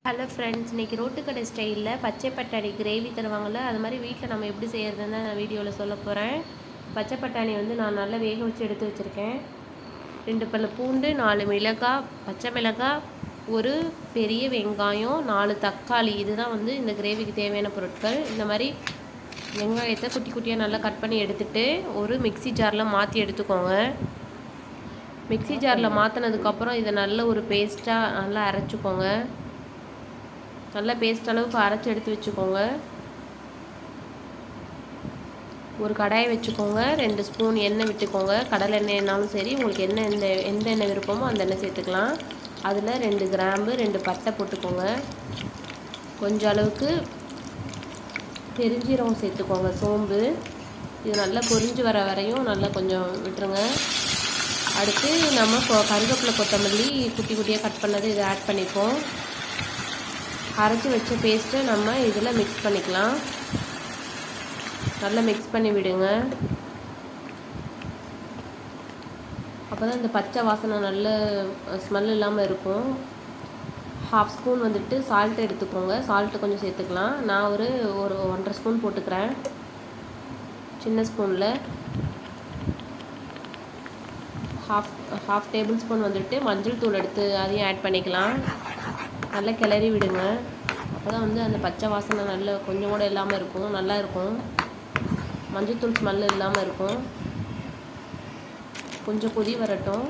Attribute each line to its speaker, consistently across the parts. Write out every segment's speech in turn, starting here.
Speaker 1: Hello friends, இன்றைக்கி ரோட்டுக்கடை ஸ்டைலில் பச்சை பட்டாணி கிரேவி தருவாங்கள்ல, அது மாதிரி வீட்டில் நம்ம எப்படி செய்கிறதுன்னு நான் வீடியோவில் சொல்ல போகிறேன். பச்சை பட்டாணி நான் நல்லா வேக வச்சு எடுத்து வச்சுருக்கேன். 2 பல்லு பூண்டு, 4 மிளகாய், பச்சை மிளகாய், ஒரு பெரிய வெங்காயம், 4 தக்காளி. இதுதான் இந்த கிரேவிக்கு தேவையான பொருட்கள். இந்த மாதிரி வெங்காயத்தை குட்டி குட்டியாக நல்லா கட் பண்ணி எடுத்துகிட்டு ஒரு மிக்சி ஜாரில் மாற்றி எடுத்துக்கோங்க. மிக்சி ஜாரில் மாற்றினதுக்கப்புறம் இதை நல்ல ஒரு பேஸ்ட்டாக நல்லா அரைச்சிக்கோங்க. நல்லா பேஸ்ட் அளவுக்கு அரைச்சி எடுத்து வச்சுக்கோங்க. ஒரு கடாயை வச்சுக்கோங்க. 2 ஸ்பூன் எண்ணெய் விட்டுக்கோங்க. கடலை எண்ணெய்னாலும் சரி, உங்களுக்கு எந்த எண்ணெய் விருப்பமோ அந்த எண்ணெய் சேர்த்துக்கலாம். அதில் 2 கிராம்பு, 2 பட்டை போட்டுக்கோங்க. கொஞ்சம் அளவுக்கு பெருஞ்சீரகம் சேர்த்துக்கோங்க, சோம்பு. இது நல்லா பொரிஞ்சு வர வரையும் நல்லா கொஞ்சம் விட்டுருங்க. அடுத்து நம்ம கருவேப்பிலை, கொத்தமல்லி குட்டி குட்டியாக கட் பண்ணது இதை ஆட் பண்ணிப்போம். அரைச்சி வச்ச பேஸ்ட்டை நம்ம இதில் மிக்ஸ் பண்ணிக்கலாம். நல்லா மிக்ஸ் பண்ணி விடுங்க. அப்போ தான் இந்த பச்சை வாசனை நல்ல ஸ்மெல் இல்லாமல் இருக்கும். 1/2 ஸ்பூன் சால்ட் எடுத்துக்கோங்க. சால்ட்டு கொஞ்சம் சேர்த்துக்கலாம். நான் ஒரு 1.5 ஸ்பூன் போட்டுக்கிறேன், சின்ன ஸ்பூனில். ஹாஃப் டேபிள் ஸ்பூன் மஞ்சள் தூள் எடுத்து அதையும் ஆட் பண்ணிக்கலாம். நல்லா கிளறி விடுங்க. அப்போ தான் அந்த பச்சை வாசனை நல்ல கொஞ்சம் கூட இல்லாமல் இருக்கும், நல்லா இருக்கும். மஞ்சள்தூள் ஸ்மெல் இல்லாமல் இருக்கும். கொஞ்சம் கொதி வரட்டும்.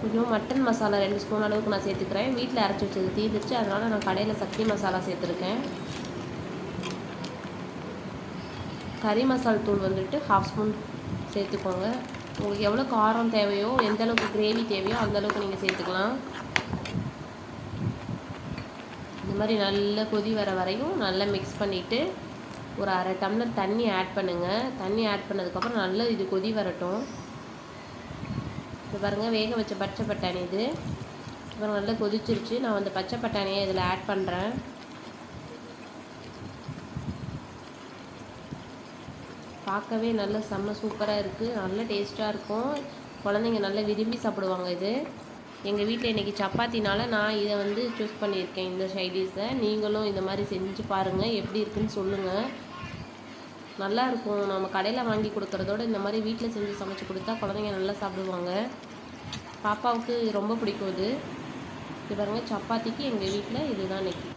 Speaker 1: கொஞ்சம் மட்டன் மசாலா 2 ஸ்பூன் அளவுக்கு நான் சேர்த்துக்கிறேன். வீட்டில் அரைச்சி வச்சது தீர்ந்துச்சு, அதனால் நான் கடையில் சக்தி மசாலா சேர்த்துருக்கேன். கறி மசால் தூள் 1/2 ஸ்பூன் சேர்த்துக்கோங்க. உங்களுக்கு எவ்வளோ காரம் தேவையோ, எந்த அளவுக்கு கிரேவி தேவையோ அந்தளவுக்கு நீங்கள் சேர்த்துக்கலாம். இந்த மாதிரி நல்லா கொதி வர வரையும் நல்லா மிக்ஸ் பண்ணிவிட்டு ஒரு 1/2 டம்ளர் தண்ணி ஆட் பண்ணுங்கள். தண்ணி ஆட் பண்ணதுக்கப்புறம் நல்லா இது கொதி வரட்டும். இது பாருங்கள், வேக வச்ச பச்சை பட்டாணி இது. அப்புறம் நல்லா கொதிச்சிருச்சு. நான் பச்சை பட்டாணியை இதில் ஆட் பண்ணுறேன். பார்க்கவே நல்ல செம்ம சூப்பராக இருக்குது, நல்ல டேஸ்ட்டாக இருக்கும். குழந்தைங்க நல்லா விரும்பி சாப்பிடுவாங்க இது. எங்கள் வீட்டில் இன்றைக்கி சப்பாத்தினால நான் இதை சூஸ் பண்ணியிருக்கேன், இந்த சைடிஷை. நீங்களும் இந்த மாதிரி செஞ்சு பாருங்கள், எப்படி இருக்குன்னு சொல்லுங்கள். நல்லாயிருக்கும். நம்ம கடையில் வாங்கி கொடுக்குறதோட இந்த மாதிரி வீட்டில் செஞ்சு சமைச்சு கொடுத்தா குழந்தைங்க நல்லா சாப்பிடுவாங்க. பாப்பாவுக்கு ரொம்ப பிடிக்கும் இது. பாருங்கள், சப்பாத்திக்கு எங்கள் வீட்டில் இதுதான் இன்றைக்கி.